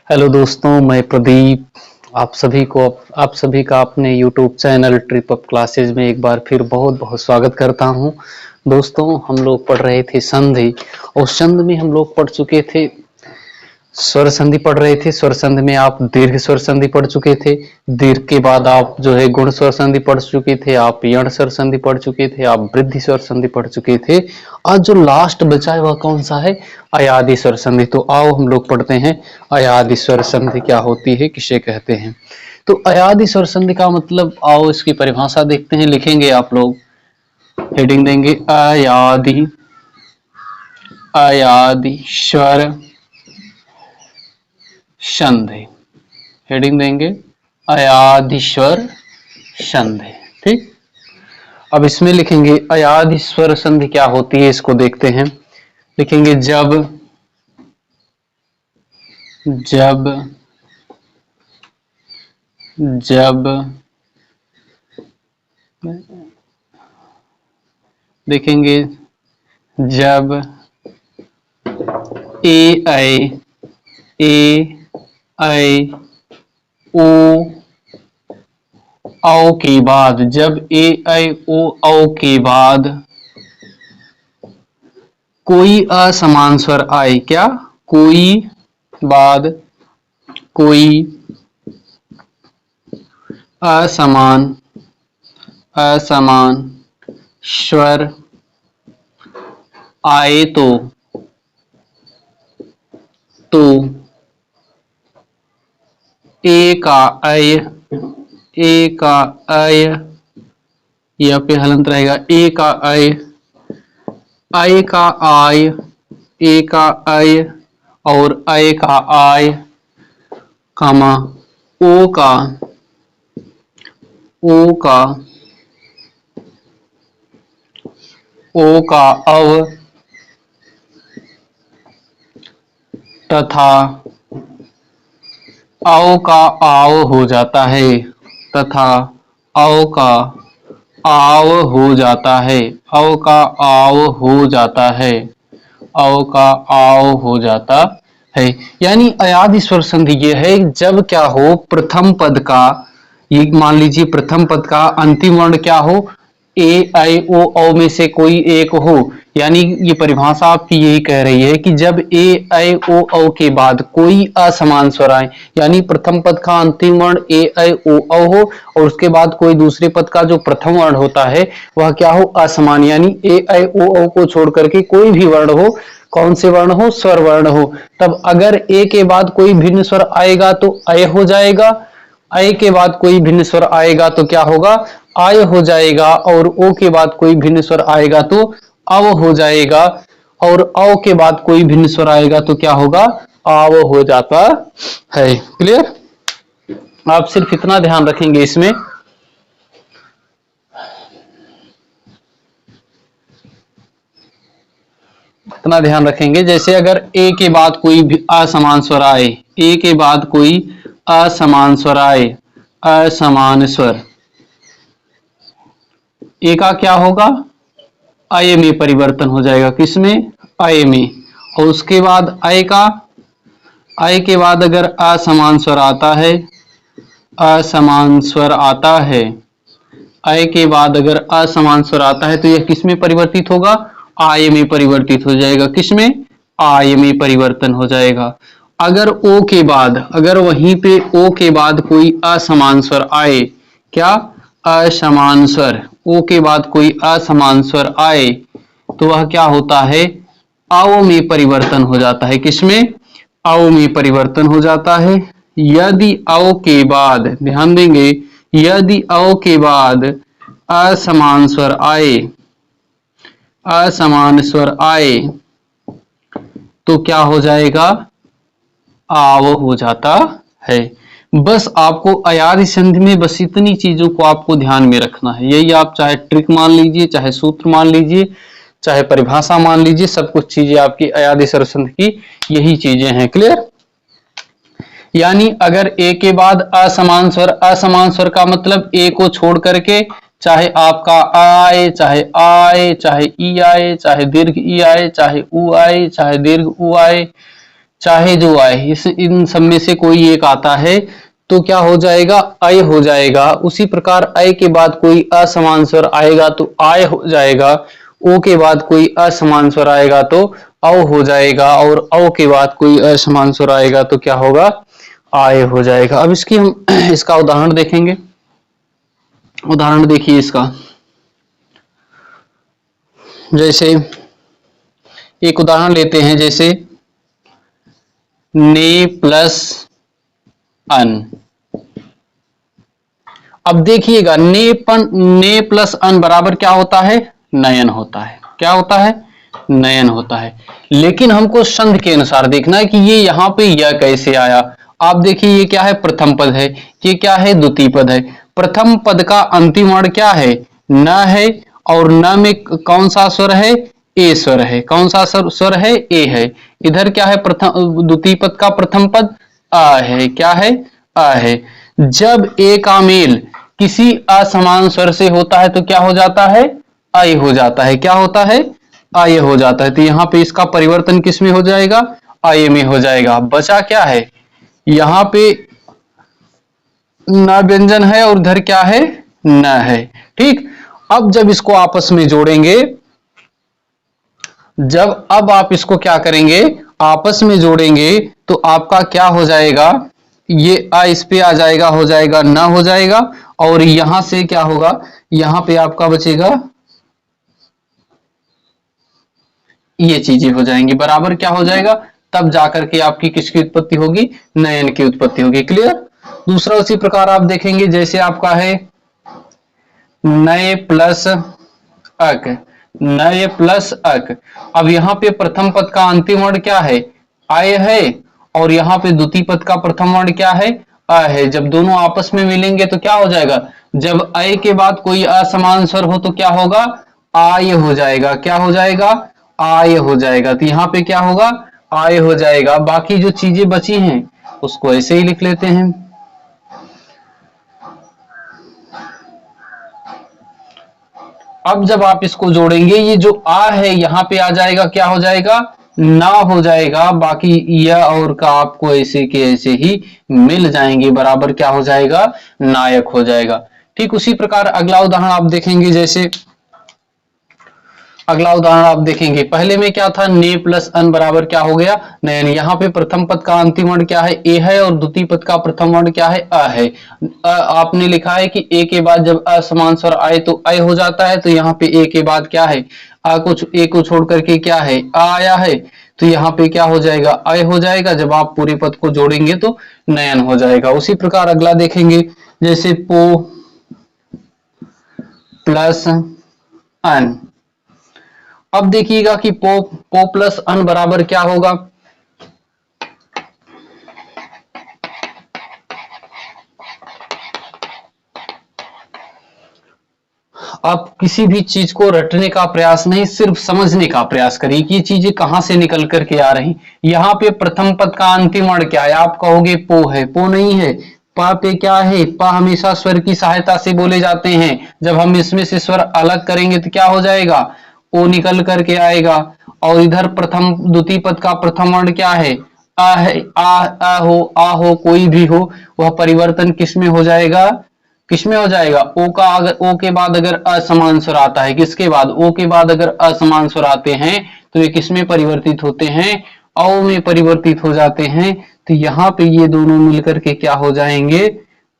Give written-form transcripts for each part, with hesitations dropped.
Hello दोस्तों, मैं प्रदीप। आप सभी का अपने YouTube channel trip up classes में एक बार फिर बहुत बहुत स्वागत करता हूं। दोस्तों, हम लोग पढ़ रहे थे संधि और संधि में हम लोग पढ़ चुके थे स्वर संधि पढ़ रहे थे। स्वर संधि में आप दीर्घ स्वर संधि पढ़ चुके थे। दीर्घ के बाद आप जो है गुण स्वर संधि पढ़ चुके थे, आप यण स्वर संधि पढ़ चुके थे, आप वृद्धि स्वर संधि पढ़ चुके थे। आज जो लास्ट बचा है वह कौन सा है? अयादि स्वर संधि। तो आओ हम लोग पढ़ते हैं अयादि स्वर संधि क्या होती है, किसे कहते हैं। तो अयादि स्वर संधि का मतलब, आओ इसकी परिभाषा देखते हैं। लिखेंगे आप लोग, हेडिंग देंगे अयादि, अयादि स्वर संधि। हेडिंग देंगे अयादि स्वर संधि। ठीक, अब इसमें लिखेंगे अयादि स्वर संधि क्या होती है, इसको देखते हैं। लिखेंगे जब जब जब देखेंगे जब ए आई ओ औ के बाद, जब ए आई ओ औ के बाद कोई असमान स्वर आए। क्या? कोई असमान स्वर आए तो ए का अय या पे हलंत रहेगा। ए का अय, अय का आय, ए का अय और अय का आय, कामा ओ का अव तथा औ का आव हो जाता है, तथा औ का आव हो जाता है, औ का आव हो जाता है, औ का आव हो जाता है। यानी अयादि स्वर संधि ये है जब क्या हो, प्रथम पद का, ये मान लीजिए प्रथम पद का अंतिम वर्ण क्या हो, ए आई ओ औ में से कोई एक हो। यानी ये परिभाषा आपकी यही कह रही है कि जब ए आई ओ औ के बाद कोई असमान स्वर आए, यानी प्रथम पद का अंतिम वर्ण ए आई ओ औ हो और उसके बाद कोई दूसरे पद का जो प्रथम वर्ण होता है वह क्या हो, असमान। यानी ए आई ओ औ को छोड़ करके कोई भी वर्ण हो, कौन से वर्ण हो, स्वर वर्ण हो, तब अगर ए के बाद कोई भिन्न स्वर आएगा तो अय हो जाएगा, अय के बाद कोई भिन्न स्वर आएगा तो क्या होगा, आय हो जाएगा, और ओ के बाद कोई भिन्न स्वर आएगा तो अव हो जाएगा, और औ के बाद कोई भिन्न स्वर आएगा तो क्या होगा, आव हो जाता है। क्लियर? आप सिर्फ इतना ध्यान रखेंगे इसमें, इतना ध्यान रखेंगे जैसे अगर ए के बाद कोई भी असमान स्वर आए, ए के बाद कोई असमान स्वर आए, असमान स्वर, ए का क्या होगा, अय में परिवर्तन हो जाएगा। किसमें? अय में। और उसके बाद अय का, अय के बाद अगर असमान स्वर आता है, असमान स्वर आता है, अय के बाद अगर असमान स्वर आता है तो यह किसमें परिवर्तित होगा, आय में परिवर्तित हो जाएगा। किसमें? आय में परिवर्तन हो जाएगा। अगर ओ के बाद, अगर वहीं पे ओ के बाद कोई असमान स्वर आए, क्या? असमान स्वर, ओ के बाद कोई असमान स्वर आए तो वह क्या होता है, आओ में परिवर्तन हो जाता है। किसमें? आओ में परिवर्तन हो जाता है। यदि आओ के बाद, ध्यान देंगे, यदि आओ के बाद असमान स्वर आए, असमान स्वर आए तो क्या हो जाएगा, आव हो जाता है। बस आपको अयादि संधि में बस इतनी चीजों को आपको ध्यान में रखना है। यही आप चाहे ट्रिक मान लीजिए, चाहे सूत्र मान लीजिए, चाहे परिभाषा मान लीजिए, सब कुछ चीजें आपकी अयादि स्वर संधि की यही चीजें हैं। क्लियर? यानी अगर ए के बाद असमान स्वर, असमान स्वर का मतलब ए को छोड़ करके चाहे आपका आए, चाहे आए, चाहे ई आए, चाहे दीर्घ ई आए, चाहे उ आए, चाहे दीर्घ उ आए, चाहे जो आए, इस इन सब में से कोई एक आता है तो क्या हो जाएगा, अय हो जाएगा। उसी प्रकार अय के बाद कोई असमान स्वर आएगा तो आय हो जाएगा। ओ के बाद कोई असमान स्वर आएगा तो औ हो जाएगा, और औ के बाद कोई असमान स्वर आएगा तो क्या होगा, आय हो जाएगा। अब इसकी हम इसका उदाहरण देखेंगे। उदाहरण देखिए इसका, जैसे एक उदाहरण लेते हैं, जैसे ने प्लस अन। अब देखिएगा ने प्लस अन बराबर क्या होता है, नयन होता है। क्या होता है, नयन होता है। लेकिन हमको संध के अनुसार देखना है कि ये यहाँ पे यह कैसे आया। आप देखिए ये क्या है, प्रथम पद है, ये क्या है, द्वितीय पद है। प्रथम पद का अंतिम वर्ण क्या है, न है, और न में कौन सा स्वर है, ए स्वर है। कौन सा स्वर है, ए है। इधर क्या है, प्रथम द्वितीय पद का प्रथम पद आ है। क्या है, आ है। जब ए का मेल किसी असमान स्वर से होता है तो क्या हो जाता है, अय हो जाता है। क्या होता है, अय हो जाता है। तो यहाँ पे इसका परिवर्तन किस में हो जाएगा, अय में हो जाएगा। बचा क्या है, यहाँ पे न व्यंजन है और इधर क्या है, न है। ठीक, अब जब इसको आपस में जोड़ेंगे, जब अब आप इसको क्या करेंगे, आपस में जोड़ेंगे तो आपका क्या हो जाएगा, ये आ इस पे आ जाएगा, हो जाएगा न हो जाएगा, और यहां से क्या होगा, यहां पे आपका बचेगा, ये चीजें हो जाएंगी बराबर। क्या हो जाएगा, तब जाकर के आपकी किसकी उत्पत्ति होगी, नयन की उत्पत्ति होगी। क्लियर। दूसरा उसी प्रकार आप देखेंगे, जैसे आपका है नए प्लस अक, नए प्लस अक। अब यहाँ पे प्रथम पद का अंतिम वर्ण क्या है, आय है, और यहाँ पे द्वितीय पद का प्रथम वर्ण क्या है, अ है। जब दोनों आपस में मिलेंगे तो क्या हो जाएगा, जब अय के बाद कोई असमान स्वर हो तो क्या होगा, आय हो जाएगा। क्या हो जाएगा, आय हो जाएगा। तो यहाँ पे क्या होगा, आय हो जाएगा। बाकी जो चीजें बची हैं उसको ऐसे ही लिख लेते हैं। अब जब आप इसको जोड़ेंगे, ये जो आ है यहाँ पे आ जाएगा, क्या हो जाएगा, ना हो जाएगा। बाकी यह और का आपको ऐसे के ऐसे ही मिल जाएंगे बराबर। क्या हो जाएगा, नायक हो जाएगा। ठीक उसी प्रकार अगला उदाहरण आप देखेंगे, जैसे अगला उदाहरण आप देखेंगे, पहले में क्या था, ने प्लस अन बराबर क्या हो गया, नयन। यहाँ पे प्रथम पद का अंतिम वर्ण क्या है, ए है, और द्वितीय पद का प्रथम वर्ण क्या है, अ है। आपने लिखा है कि ए के बाद जब असमान स्वर आए तो अय हो जाता है, तो यहाँ पे ए के बाद क्या है, ए को छोड़ करके क्या है, आ आया है, तो यहाँ पे क्या हो जाएगा, अय हो जाएगा। जब आप पूरे पद को जोड़ेंगे तो नयन हो जाएगा। उसी प्रकार अगला देखेंगे, जैसे पो प्लस अन। अब देखिएगा कि पो प्लस अन बराबर क्या होगा। आप किसी भी चीज को रटने का प्रयास नहीं, सिर्फ समझने का प्रयास करिए कि ये चीजें कहां से निकल करके आ रही। यहाँ पे प्रथम पद का अंतिम वर्ण क्या है, आप कहोगे पो है, पो नहीं है। पा पे क्या है, पा हमेशा स्वर की सहायता से बोले जाते हैं। जब हम इसमें से स्वर अलग करेंगे तो क्या हो जाएगा, ओ निकल करके आएगा। और इधर प्रथम द्वितीय पद का प्रथम वर्ण क्या है, आ है। आ हो कोई भी हो, वह परिवर्तन किस में हो जाएगा, किसमें हो जाएगा, ओ का। अगर ओ के बाद अगर असमान स्वर आता है, किसके बाद, ओ के बाद अगर असमान स्वर आते हैं तो ये किसमें परिवर्तित होते हैं, औ में परिवर्तित हो जाते हैं। तो यहाँ पे ये दोनों मिलकर के क्या हो जाएंगे,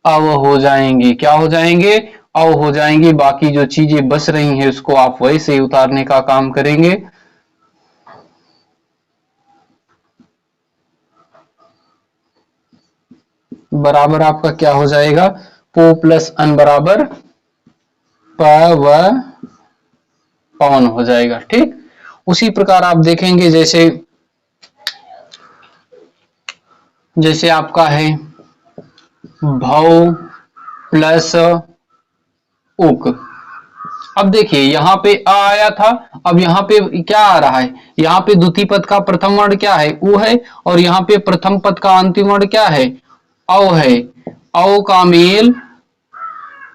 अव हो जाएंगे। क्या हो जाएंगे, अव हो जाएंगे। बाकी जो चीजें बच रही हैं उसको आप वैसे ही उतारने का काम करेंगे। बराबर आपका क्या हो जाएगा, पो प्लस अन बराबर प व पवन हो जाएगा। ठीक उसी प्रकार आप देखेंगे, जैसे जैसे आपका है भव प्लस उक। अब देखिए यहाँ पे आ आया था, अब यहाँ पे क्या आ रहा है, यहाँ पे द्वितीय पद का प्रथम वर्ण क्या है, उ है, और यहाँ पे प्रथम पद का अंतिम वर्ण क्या है, औ है। औ का मेल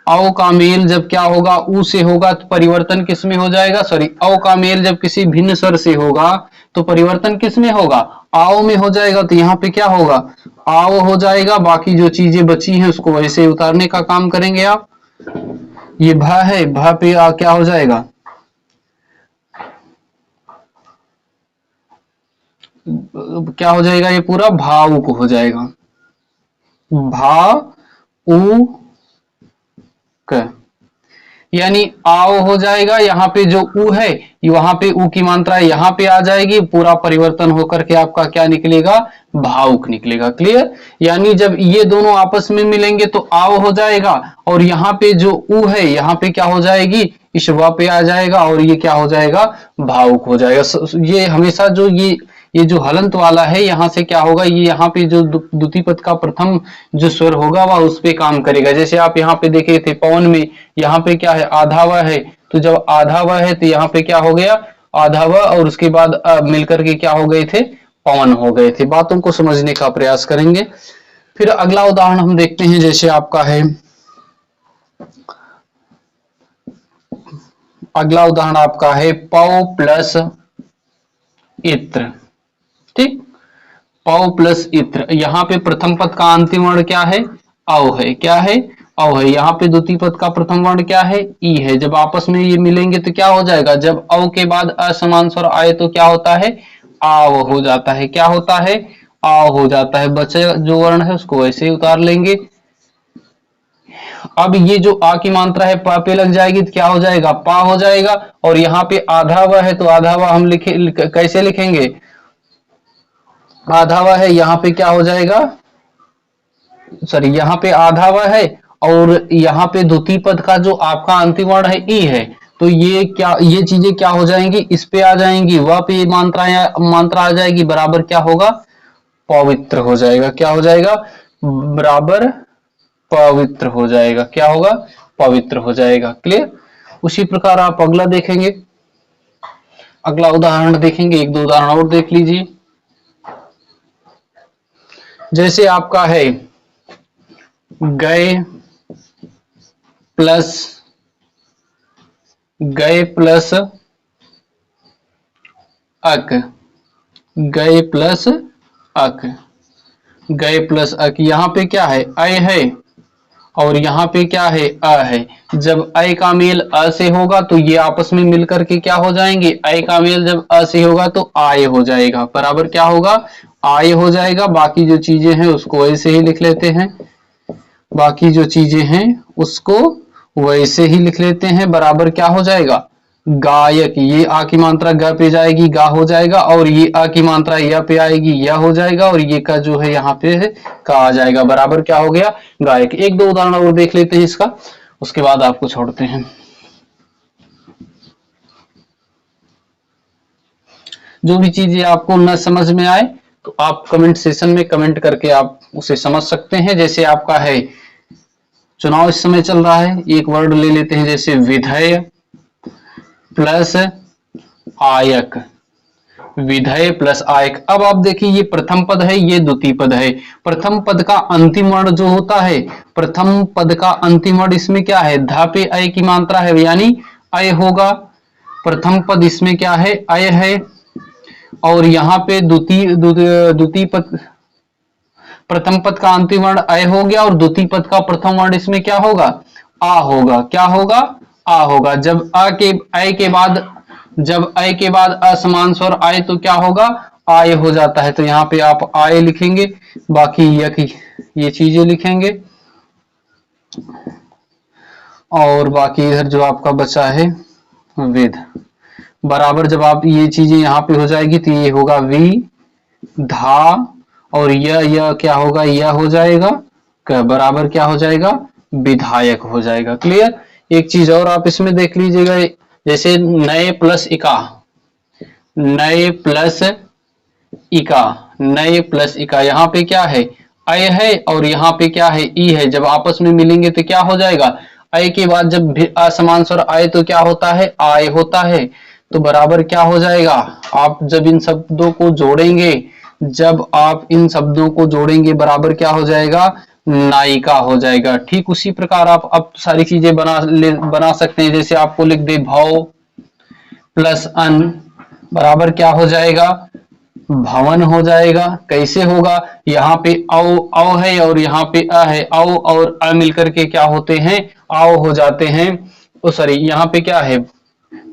औ का मेल जब क्या होगा ऊ से होगा तो परिवर्तन किस में हो जाएगा, सॉरी औ का मेल जब किसी भिन्न स्वर से होगा तो परिवर्तन किस में होगा, आओ में हो जाएगा। तो यहाँ पे क्या होगा, आओ हो जाएगा। बाकी जो चीजें बची हैं उसको वैसे उतारने का काम करेंगे आप। ये भ है, भ पे क्या हो जाएगा, क्या हो जाएगा, ये पूरा भावुक हो जाएगा, भावुक, यानी आओ हो जाएगा। यहाँ पे जो ऊ है वहां पे ऊ की मात्रा यहाँ पे आ जाएगी, पूरा परिवर्तन होकर के आपका क्या निकलेगा, भावुक निकलेगा। क्लियर, यानी जब ये दोनों आपस में मिलेंगे तो आओ हो जाएगा, और यहाँ पे जो ऊ है यहाँ पे क्या हो जाएगी, इस व पे आ जाएगा, और ये क्या हो जाएगा, भावुक हो जाएगा। ये हमेशा जो ये जो हलंत वाला है यहाँ से क्या होगा, ये यहाँ पे जो द्वितीय पद का प्रथम जो स्वर होगा वह उस पे काम करेगा। जैसे आप यहाँ पे देखे थे पवन में, यहाँ पे क्या है, आधा व है, तो जब आधा व है तो यहाँ पे क्या हो गया, आधा व, और उसके बाद मिलकर के क्या हो गए थे, पवन हो गए थे। बातों को समझने का प्रयास करेंगे। फिर अगला उदाहरण हम देखते हैं, जैसे आपका है, अगला उदाहरण आपका है पौ प्लस इत्र। ठीक, पौ प्लस इत्र, यहाँ पे प्रथम पद का अंतिम वर्ण क्या है, औ है, क्या है, औ है। यहाँ पे द्वितीय पद का प्रथम वर्ण क्या है, ई है। जब आपस में ये मिलेंगे तो क्या हो जाएगा, जब औ के बाद असमान स्वर आए तो क्या होता है, आव हो जाता है, क्या होता है, आव हो जाता है। बचे जो वर्ण है उसको वैसे ही उतार लेंगे। अब ये जो आ की मात्रा है पा पे लग जाएगी तो क्या हो जाएगा, पा हो जाएगा। और यहाँ पे आधा व है तो आधा व हम कैसे लिखेंगे, आधा व है, यहाँ पे क्या हो जाएगा, सॉरी यहाँ पे आधा व है, और यहाँ पे द्वितीय पद का जो आपका अंतिम वर्ण है ई है, तो ये क्या, ये चीजें क्या हो जाएंगी, इस पे आ जाएंगी, वह पे मात्रा आ जाएगी, बराबर क्या होगा, पवित्र हो जाएगा। क्या हो जाएगा, बराबर पवित्र हो जाएगा, क्या होगा, पवित्र हो जाएगा। क्लियर, उसी प्रकार आप अगला देखेंगे, अगला उदाहरण देखेंगे, एक दो उदाहरण और देख लीजिए। जैसे आपका है गए प्लस अक, गए प्लस अक, गए प्लस अक, यहाँ पे क्या है, अय है, और यहाँ पे क्या है, अ है। जब अय का मेल अ से होगा तो ये आपस में मिलकर के क्या हो जाएंगे, अय का मेल जब अ से होगा तो आय हो जाएगा, बराबर क्या होगा, आय हो जाएगा। बाकी जो चीजें हैं उसको वैसे ही लिख लेते हैं, बाकी जो चीजें हैं उसको वैसे ही लिख लेते हैं, बराबर क्या हो जाएगा, गायक, ये आ की मात्रा ग पे जाएगी, गा हो जाएगा, और ये आ की मात्रा य पे आएगी, य हो जाएगा, और ये का जो है यहाँ पे है का आ जाएगा, बराबर क्या हो गया, गायक। एक दो उदाहरण और देख लेते हैं इसका, उसके बाद आपको छोड़ते हैं। जो भी चीजें आपको न समझ में आए तो आप कमेंट सेशन में कमेंट करके आप उसे समझ सकते हैं। जैसे आपका है चुनाव इस समय चल रहा है, एक वर्ड ले लेते हैं, जैसे विधेय प्लस आयक, विधेय प्लस आयक। अब आप देखिए ये प्रथम पद है, ये द्वितीय पद है। प्रथम पद का अंतिम वर्ण जो होता है, प्रथम पद का अंतिम वर्ण इसमें क्या है, धा पे अय की मात्रा है, यानी अय होगा। प्रथम पद इसमें क्या है, अय है, और यहाँ पे द्वितीय पद, प्रथम पद का अंतिम वर्ण अय हो गया, और द्वितीय पद का प्रथम वर्ण इसमें क्या होगा, आ होगा, क्या होगा, आ होगा। जब अय के बाद, जब अय के बाद असमान स्वर आए तो क्या होगा, आय हो जाता है। तो यहाँ पे आप आय लिखेंगे, बाकी ये चीजें लिखेंगे, और बाकी इधर जो आपका बचा है विध, बराबर जब आप ये चीजें यहाँ पे हो जाएगी तो ये होगा वि धा, और यह क्या होगा, यह हो जाएगा, बराबर क्या हो जाएगा, विधायक हो जाएगा। क्लियर। एक चीज और आप इसमें देख लीजिएगा, जैसे नए प्लस इका, नए प्लस इका, नए प्लस इका, यहाँ पे क्या है, अय है, और यहाँ पे क्या है, ई है। जब आपस में मिलेंगे तो क्या हो जाएगा, अय के बाद जब असमान स्वर आए तो क्या होता है, आय होता है। तो बराबर क्या हो जाएगा, आप जब इन शब्दों को जोड़ेंगे, जब आप इन शब्दों को जोड़ेंगे बराबर क्या हो जाएगा, नायिका हो जाएगा। ठीक उसी प्रकार आप अब सारी चीजें बना सकते हैं। जैसे आपको लिख दे भव प्लस अन बराबर क्या हो जाएगा, भवन हो जाएगा। कैसे होगा, यहाँ पे औ है और यहाँ पे अ है, औ और अ मिलकर के क्या होते हैं, आओ हो जाते हैं। ओ सॉरी, यहाँ पे क्या है,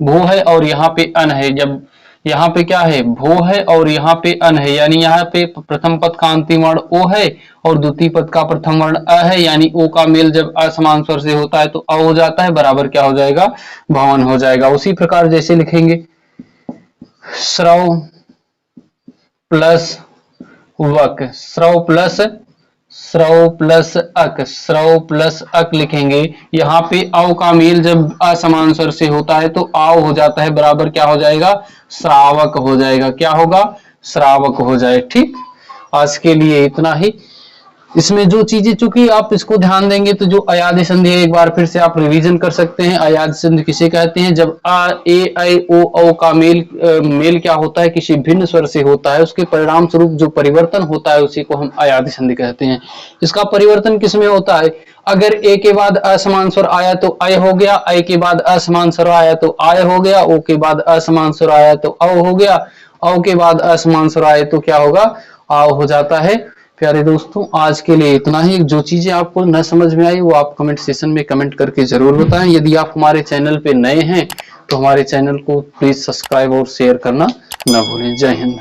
भू है और यहाँ पे अन है। जब यहाँ पे क्या है, भू है और यहाँ पे अन है, यानी यहाँ पे प्रथम पद का अंतिम वर्ण ओ है और द्वितीय पद का प्रथम वर्ण अ है, यानी ओ का मेल जब असमान स्वर से होता है तो अ हो जाता है, बराबर क्या हो जाएगा, भवन हो जाएगा। उसी प्रकार जैसे लिखेंगे श्रव प्लस वक, श्रव प्लस अक, श्रव प्लस अक लिखेंगे। यहाँ पे औ का मेल जब असमान स्वर से होता है तो आओ हो जाता है, बराबर क्या हो जाएगा, श्रावक हो जाएगा। क्या होगा, श्रावक हो जाए। ठीक, आज के लिए इतना ही। इसमें जो चीजें, चूंकि आप इसको ध्यान देंगे तो जो अयादी संधि है एक बार फिर से आप रिवीजन कर सकते हैं। अयादी संधि किसे कहते हैं, जब आ ए ऐ ओ औ का मेल क्या होता है, किसी भिन्न स्वर से होता है, उसके परिणाम स्वरूप जो परिवर्तन होता है उसी को हम अयादी संधि कहते हैं। इसका परिवर्तन किसमें होता है, अगर ए के बाद असमान स्वर आया तो अय हो गया, ऐ के बाद असमान स्वर आया तो आय हो गया, ओ के बाद असमान स्वर आया तो औ हो गया, औ के बाद असमान स्वर आए तो क्या होगा, आओ हो जाता है। प्यारे दोस्तों, आज के लिए इतना ही। जो चीजें आपको न समझ में आई वो आप कमेंट सेशन में कमेंट करके जरूर बताएं। यदि आप हमारे चैनल पे नए हैं तो हमारे चैनल को प्लीज सब्सक्राइब और शेयर करना न भूलें। जय हिंद।